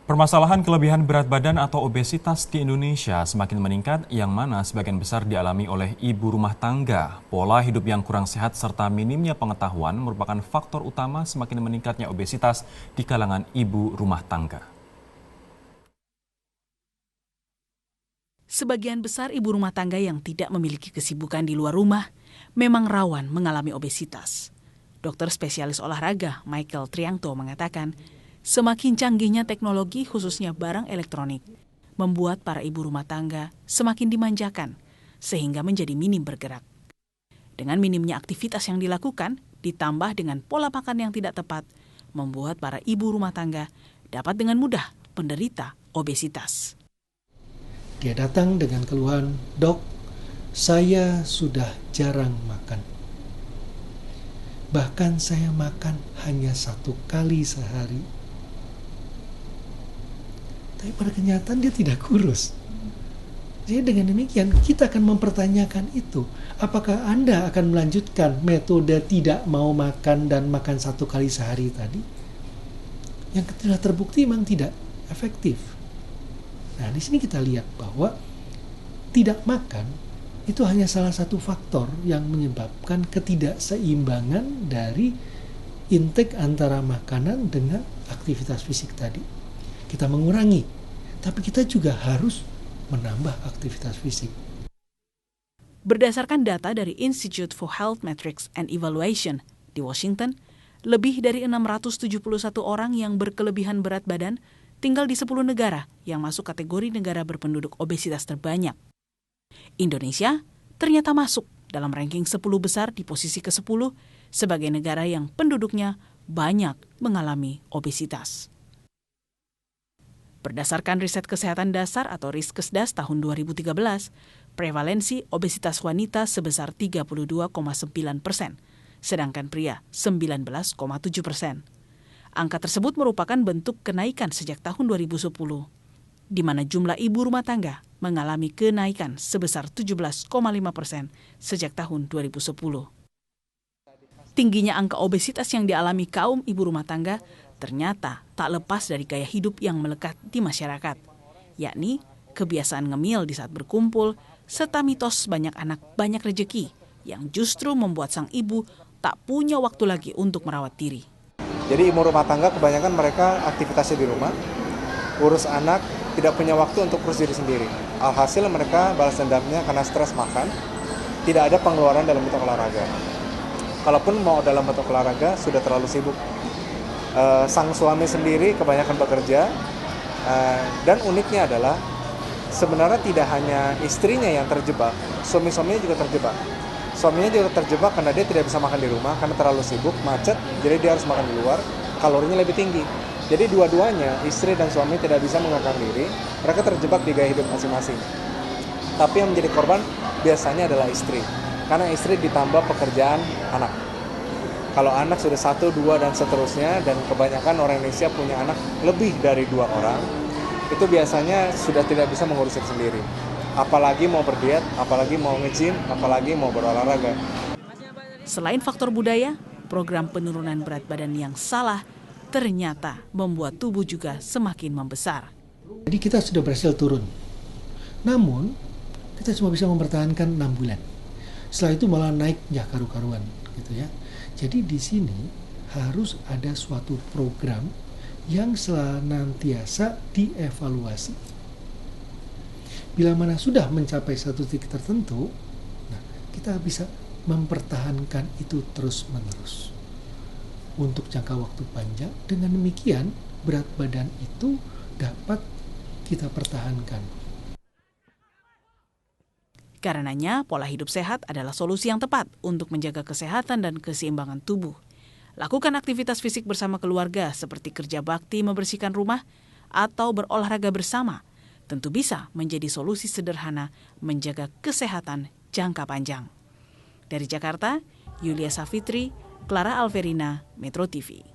Permasalahan kelebihan berat badan atau obesitas di Indonesia semakin meningkat, yang mana sebagian besar dialami oleh ibu rumah tangga. Pola hidup yang kurang sehat serta minimnya pengetahuan merupakan faktor utama semakin meningkatnya obesitas di kalangan ibu rumah tangga. Sebagian besar ibu rumah tangga yang tidak memiliki kesibukan di luar rumah memang rawan mengalami obesitas. Dokter spesialis olahraga Michael Triangto mengatakan, semakin canggihnya teknologi khususnya barang elektronik membuat para ibu rumah tangga semakin dimanjakan sehingga menjadi minim bergerak. Dengan minimnya aktivitas yang dilakukan ditambah dengan pola makan yang tidak tepat membuat para ibu rumah tangga dapat dengan mudah menderita obesitas. Dia datang dengan keluhan, "Dok, saya sudah jarang makan. Bahkan saya makan hanya 1 kali sehari." Tapi pada kenyataan dia tidak kurus. Jadi dengan demikian kita akan mempertanyakan itu. Apakah Anda akan melanjutkan metode tidak mau makan dan makan 1 kali sehari tadi? Yang telah terbukti memang tidak efektif. Nah, di sini kita lihat bahwa tidak makan itu hanya salah satu faktor yang menyebabkan ketidakseimbangan dari intake antara makanan dengan aktivitas fisik tadi. Kita mengurangi, tapi kita juga harus menambah aktivitas fisik. Berdasarkan data dari Institute for Health Metrics and Evaluation di Washington, lebih dari 671 orang yang berkelebihan berat badan tinggal di 10 negara yang masuk kategori negara berpenduduk obesitas terbanyak. Indonesia ternyata masuk dalam ranking 10 besar di posisi ke-10 sebagai negara yang penduduknya banyak mengalami obesitas. Berdasarkan riset kesehatan dasar atau Riskesdas tahun 2013, prevalensi obesitas wanita sebesar 32,9%, sedangkan pria 19,7%. Angka tersebut merupakan bentuk kenaikan sejak tahun 2010, di mana jumlah ibu rumah tangga mengalami kenaikan sebesar 17,5% sejak tahun 2010. Tingginya angka obesitas yang dialami kaum ibu rumah tangga ternyata tak lepas dari gaya hidup yang melekat di masyarakat, yakni kebiasaan ngemil di saat berkumpul, serta mitos banyak anak banyak rejeki yang justru membuat sang ibu tak punya waktu lagi untuk merawat diri. Jadi ibu rumah tangga kebanyakan mereka aktivitasnya di rumah, urus anak, tidak punya waktu untuk urus diri sendiri. Alhasil mereka balas dendamnya karena stres makan, tidak ada pengeluaran dalam bentuk olahraga. Kalaupun mau dalam bentuk olahraga, sudah terlalu sibuk. Sang suami sendiri kebanyakan bekerja, dan uniknya adalah sebenarnya tidak hanya istrinya yang terjebak, suami-suaminya juga terjebak. Suaminya juga terjebak karena dia tidak bisa makan di rumah karena terlalu sibuk, macet, jadi dia harus makan di luar, kalorinya lebih tinggi. Jadi dua-duanya, istri dan suami tidak bisa mengangkat diri, mereka terjebak di gaya hidup masing-masing. Tapi yang menjadi korban biasanya adalah istri, karena istri ditambah pekerjaan anak. Kalau anak sudah 1, 2, dan seterusnya, dan kebanyakan orang Indonesia punya anak lebih dari 2 orang, itu biasanya sudah tidak bisa mengurus diri sendiri. Apalagi mau berdiet, apalagi mau nge-gym, apalagi mau berolahraga. Selain faktor budaya, program penurunan berat badan yang salah ternyata membuat tubuh juga semakin membesar. Jadi kita sudah berhasil turun. Namun, kita cuma bisa mempertahankan 6 bulan. Setelah itu malah naik ya karu-karuan gitu ya. Jadi di sini harus ada suatu program yang senantiasa dievaluasi. Bila mana sudah mencapai satu titik tertentu, nah, kita bisa mempertahankan itu terus-menerus untuk jangka waktu panjang. Dengan demikian, berat badan itu dapat kita pertahankan. Karenanya, pola hidup sehat adalah solusi yang tepat untuk menjaga kesehatan dan keseimbangan tubuh. Lakukan aktivitas fisik bersama keluarga seperti kerja bakti membersihkan rumah atau berolahraga bersama. Tentu bisa menjadi solusi sederhana menjaga kesehatan jangka panjang. Dari Jakarta, Yulia Safitri, Clara Alverina, Metro TV.